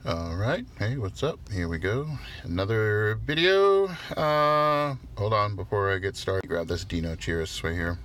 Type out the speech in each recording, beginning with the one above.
Alright, hey, what's up? Here we go. Another video. Hold on before I get started. Grab this Dino Cheers right here.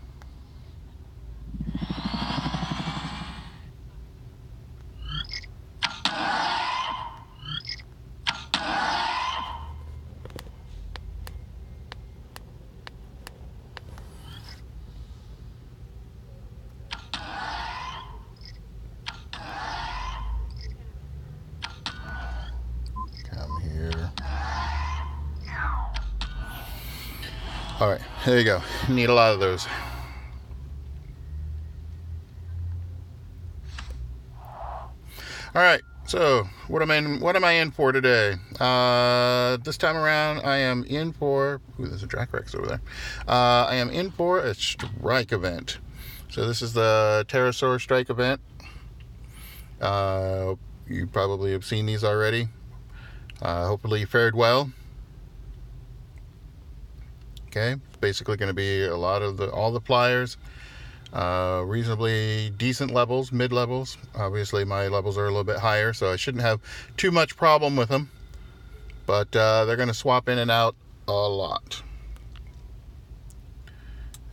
Come here. Alright, there you go. Need a lot of those. Alright, so what am I in for today? This time around I am in for there's a Dracorex over there. I am in for a strike event. So this is the Pterosaur strike event. You probably have seen these already. Hopefully you fared well. Okay, basically going to be a lot of all the flyers, reasonably decent levels, mid levels. Obviously my levels are a little bit higher, so I shouldn't have too much problem with them, but they're going to swap in and out a lot.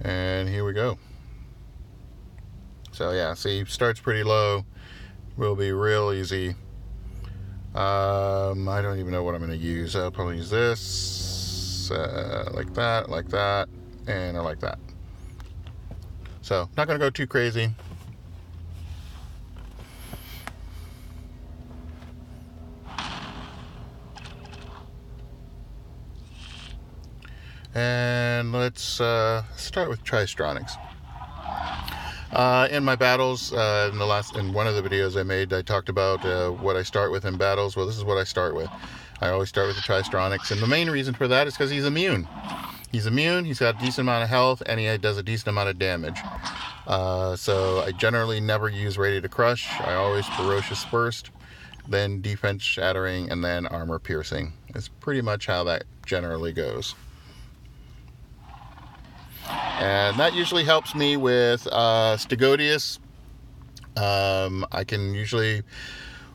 And here we go. So yeah, see, starts pretty low, will be real easy. I don't even know what I'm going to use. I'll probably use this, like that, and like that. So, not going to go too crazy. And let's start with Tristronics. In my battles, in one of the videos I made, I talked about what I start with in battles. Well, this is what I start with. I always start with the Tristronics, and the main reason for that is because he's immune. He's immune, he's got a decent amount of health, and he does a decent amount of damage. So I generally never use Ready to Crush. I always Ferocious first, then Defense Shattering, and then Armor Piercing. It's pretty much how that generally goes. And that usually helps me with Stegodius. I can usually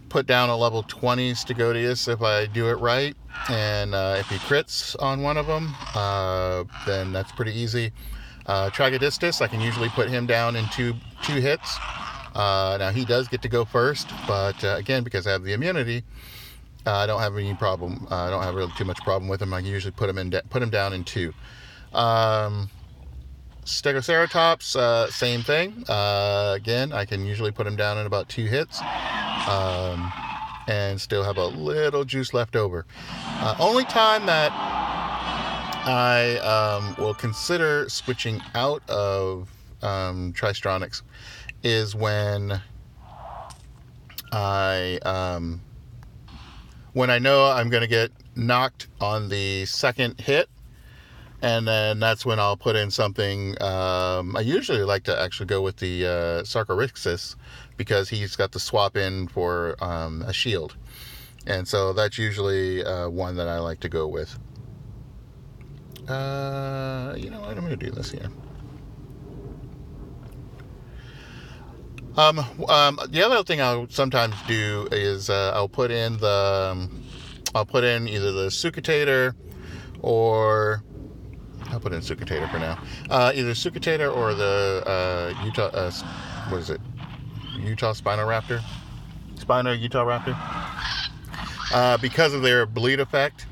put down a level 20 Stegodius if I do it right, and if he crits on one of them, then that's pretty easy. Tragodistus, I can usually put him down in two hits. Now he does get to go first, but again, because I have the immunity, I don't have any problem. I don't have really too much problem with him. I can usually put him down in two. Stegoceratops, same thing. Again, I can usually put him down in about 2 hits, and still have a little juice left over. Only time that I will consider switching out of Tristronics is when I know I'm going to get knocked on the second hit. And then that's when I'll put in something. I usually like to actually go with the Sarcoryxis, because he's got the swap in for a shield. And so that's usually one that I like to go with. You know what? I'm going to do this here. The other thing I'll sometimes do is I'll put in either the Sucutator, or I'll put in Sucutator for now. Either Sucutator or the Utah, what is it? Utah Spinoraptor? Utah Raptor. Because of their bleed effect,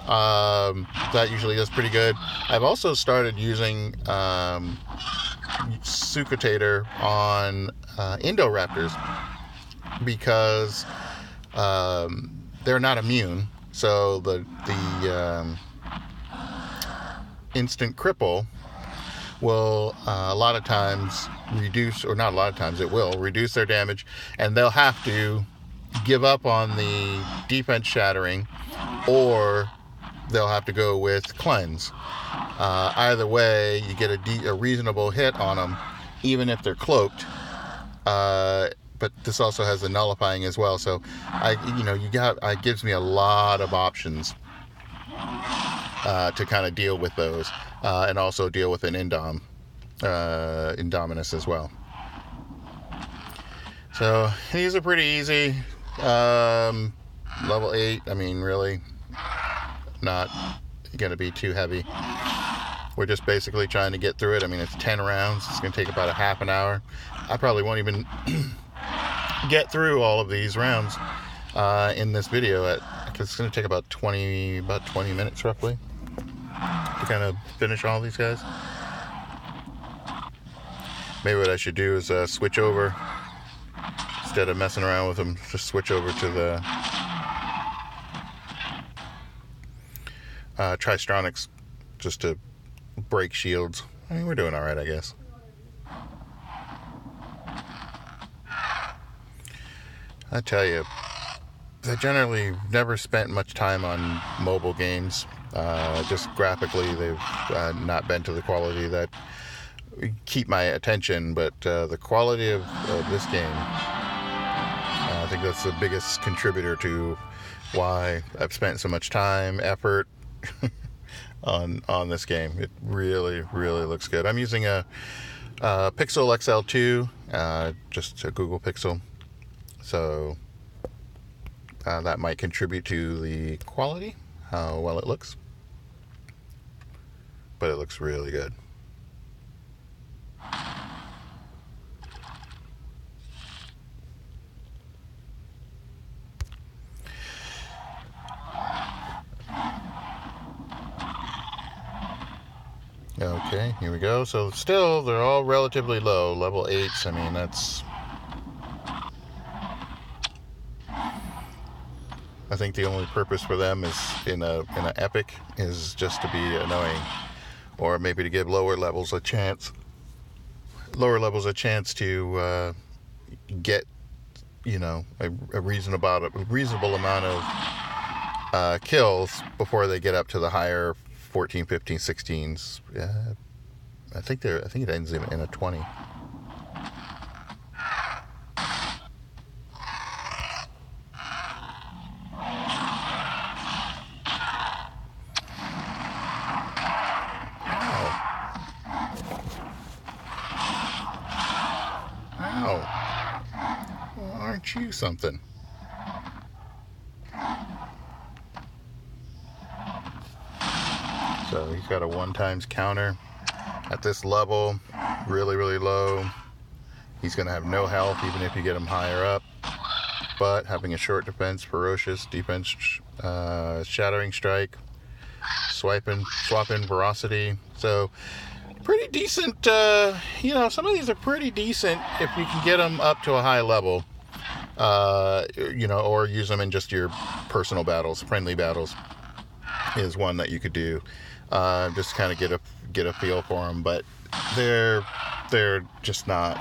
that usually does pretty good. I've also started using Sucutator on Indoraptors, because they're not immune. So the instant cripple will a lot of times reduce, or not a lot of times, it will reduce their damage, and they'll have to give up on the defense shattering, or they'll have to go with cleanse. Either way, you get a reasonable hit on them, even if they're cloaked. But this also has the nullifying as well, so it gives me a lot of options to kind of deal with those, and also deal with an Indominus as well. So these are pretty easy. Level 8, I mean, really not going to be too heavy. We're just basically trying to get through it. I mean, it's 10 rounds. It's going to take about a half an hour. I probably won't even get through all of these rounds in this video, because it's going to take about 20 minutes roughly to kind of finish all these guys. Maybe what I should do is switch over, instead of messing around with them, just switch over to the Tristronics, just to break shields. I mean, we're doing alright, I guess. I tell you, I generally never spent much time on mobile games. Just graphically, they've not been to the quality that keep my attention, but the quality of this game, I think that's the biggest contributor to why I've spent so much time, effort on this game. It really, really looks good. I'm using a Pixel XL2, just a Google Pixel, so that might contribute to the quality, how well it looks, but it looks really good. Okay, here we go. So still, they're all relatively low, level 8s. I mean, that's... I think the only purpose for them is in a epic is just to be annoying, or maybe to give lower levels a chance. Lower levels a chance to get, you know, a reasonable amount of kills before they get up to the higher 14, 15, 16s. I think it ends in a 20. Ow. Well, aren't you something? So he's got a 1x counter at this level, really, really low. He's going to have no health even if you get him higher up. But having a short defense, ferocious defense, shattering strike, swapping ferocity. So pretty decent. You know, some of these are pretty decent if you can get them up to a high level. You know, or use them in just your personal battles. Friendly battles is one that you could do. Just kind of get a feel for them, but they're just not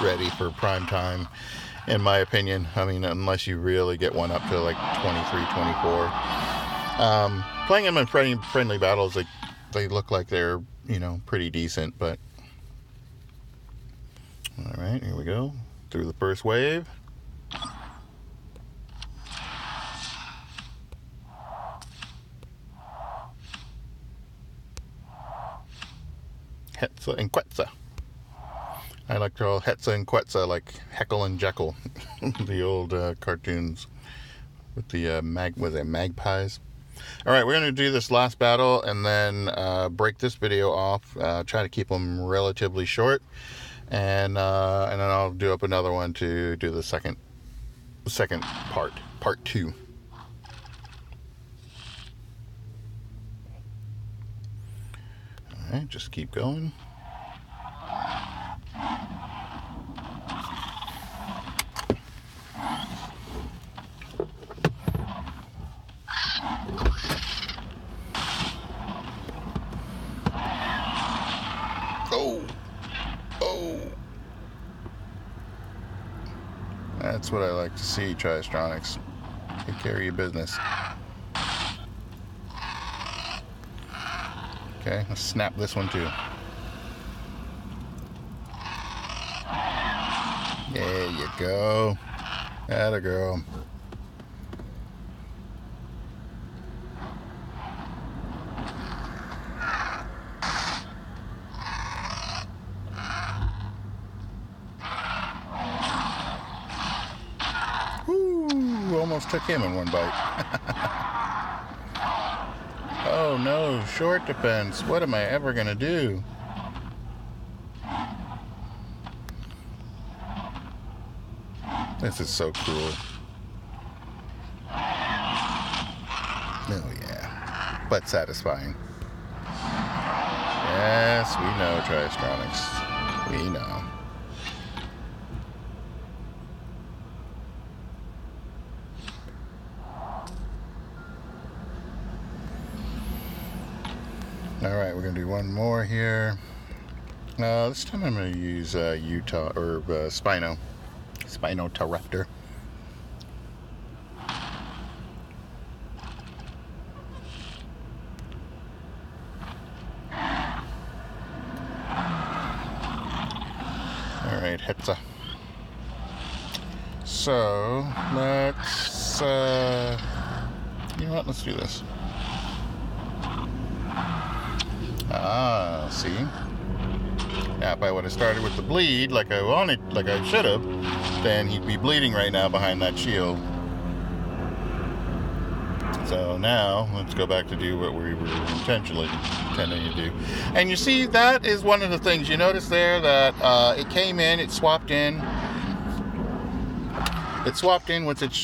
ready for prime time, in my opinion. I mean, unless you really get one up to like 23, 24. Playing them in friendly battles, they look like they're, you know, pretty decent, but all right, here we go through the first wave. Hetza and Quetzal. I like to call Hetza and Quetzal like Heckle and Jekyll, the old cartoons with the magpies. All right, we're going to do this last battle and then break this video off. Try to keep them relatively short, and then I'll do up another one to do the second part 2. All right, just keep going. Oh! That's what I like to see, Tristronics. Take care of your business. Okay, let's snap this one too. There you go. Atta girl. Woo! You almost took him in one bite. Oh no, short defense. What am I ever gonna do? This is so cruel. Oh yeah, but satisfying. Yes, we know, Triastronics. We know. Alright, we're going to do one more here. This time I'm going to use Utah or Spinotoraptor. Alright, Hetza. So, let's, you know what, let's do this. Ah, see? Now, if I would have started with the bleed like I wanted, like I should have, then he'd be bleeding right now behind that shield. So now, let's go back to do what we were intending to do. And you see, that is one of the things you notice there, that it came in, it swapped in. It swapped in with its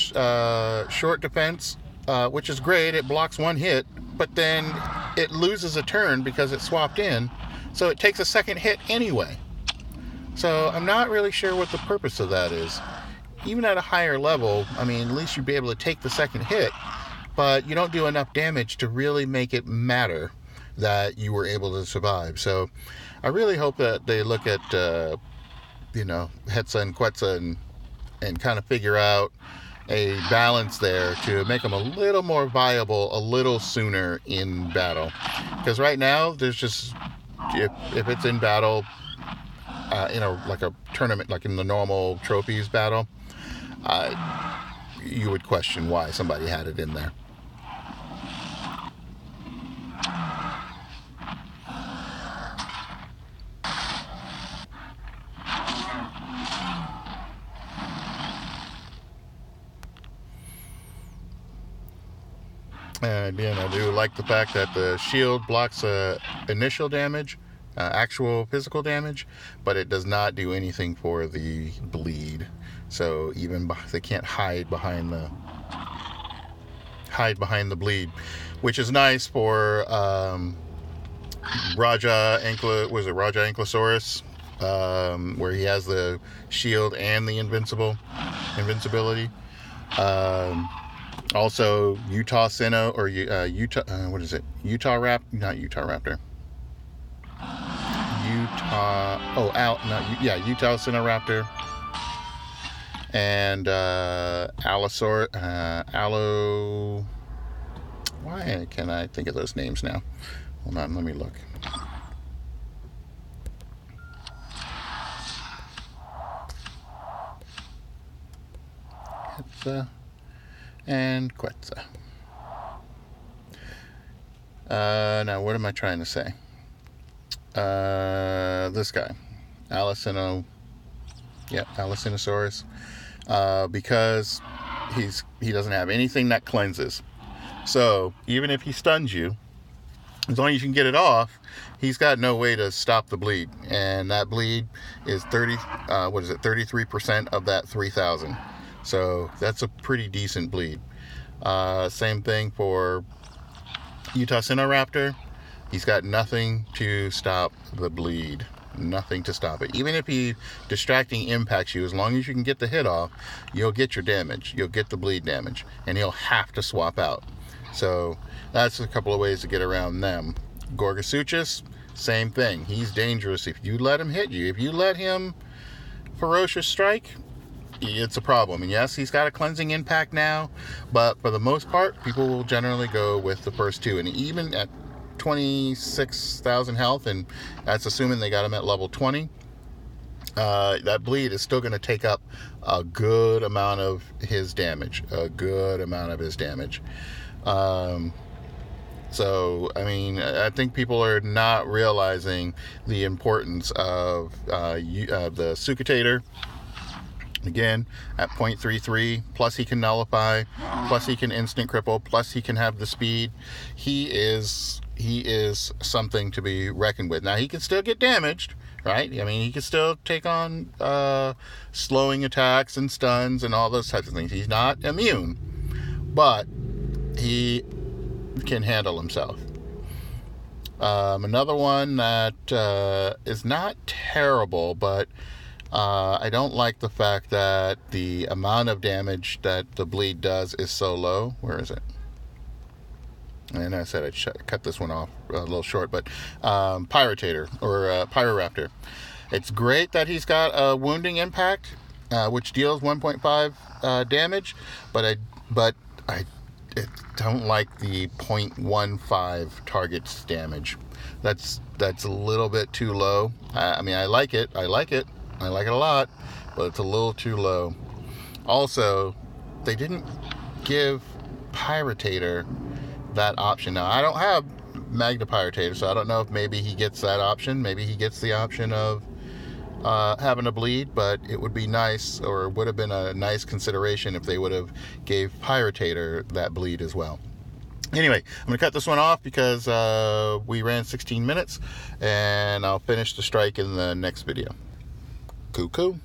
short defense, which is great. It blocks one hit, but then it loses a turn because it swapped in, so it takes a second hit anyway. So I'm not really sure what the purpose of that is. Even at a higher level, I mean, at least you'd be able to take the second hit, but you don't do enough damage to really make it matter that you were able to survive. So I really hope that they look at, Hetza and Quetzal and kind of figure out a balance there to make them a little more viable a little sooner in battle. Because right now, there's just, if it's in battle, like a tournament, like in the normal trophies battle, you would question why somebody had it in there. And again, I do like the fact that the shield blocks initial damage, actual physical damage, but it does not do anything for the bleed. So even they can't hide behind the bleed, which is nice for Raja Ankylosaurus, where he has the shield and the invincibility. Also, Utah Raptor. Utah Sinoraptor. And why can I think of those names now? Hold on, let me look. Hetza and Quetzal. Now, what am I trying to say? This guy, Allosaurus, because he doesn't have anything that cleanses. So even if he stuns you, as long as you can get it off, he's got no way to stop the bleed, and that bleed is 33% of that 3,000. So that's a pretty decent bleed. Same thing for Utah Sinoraptor. He's got nothing to stop the bleed. Nothing to stop it. Even if he distracting impacts you, as long as you can get the hit off, you'll get your damage. You'll get the bleed damage. And he'll have to swap out. So that's a couple of ways to get around them. Gorgosuchus, same thing. He's dangerous if you let him hit you. If you let him ferocious strike, it's a problem. And yes, he's got a cleansing impact now, but for the most part, people will generally go with the first two. And even at 26,000 health, and that's assuming they got him at level 20, that bleed is still going to take up a good amount of his damage. So, I mean, I think people are not realizing the importance of the Sucutator Again, at 0.33, plus he can nullify, plus he can instant cripple, plus he can have the speed. He is something to be reckoned with. Now, he can still get damaged, right? I mean, he can still take on slowing attacks and stuns and all those types of things. He's not immune, but he can handle himself. Another one that is not terrible, but I don't like the fact that the amount of damage that the bleed does is so low. Where is it? And I said I'd cut this one off a little short, but Pyratator or Pyroraptor. It's great that he's got a wounding impact, which deals 1.5 damage, but I don't like the 0.15 targets damage. That's a little bit too low. I mean, I like it a lot, but it's a little too low. Also, they didn't give Pyratator that option. Now, I don't have Magna Pyratator, so I don't know if maybe he gets that option. Maybe he gets the option of having a bleed, but it would be nice, or would have been a nice consideration if they would have gave Pyratator that bleed as well. Anyway, I'm going to cut this one off because we ran 16 minutes, and I'll finish the strike in the next video. Cuckoo.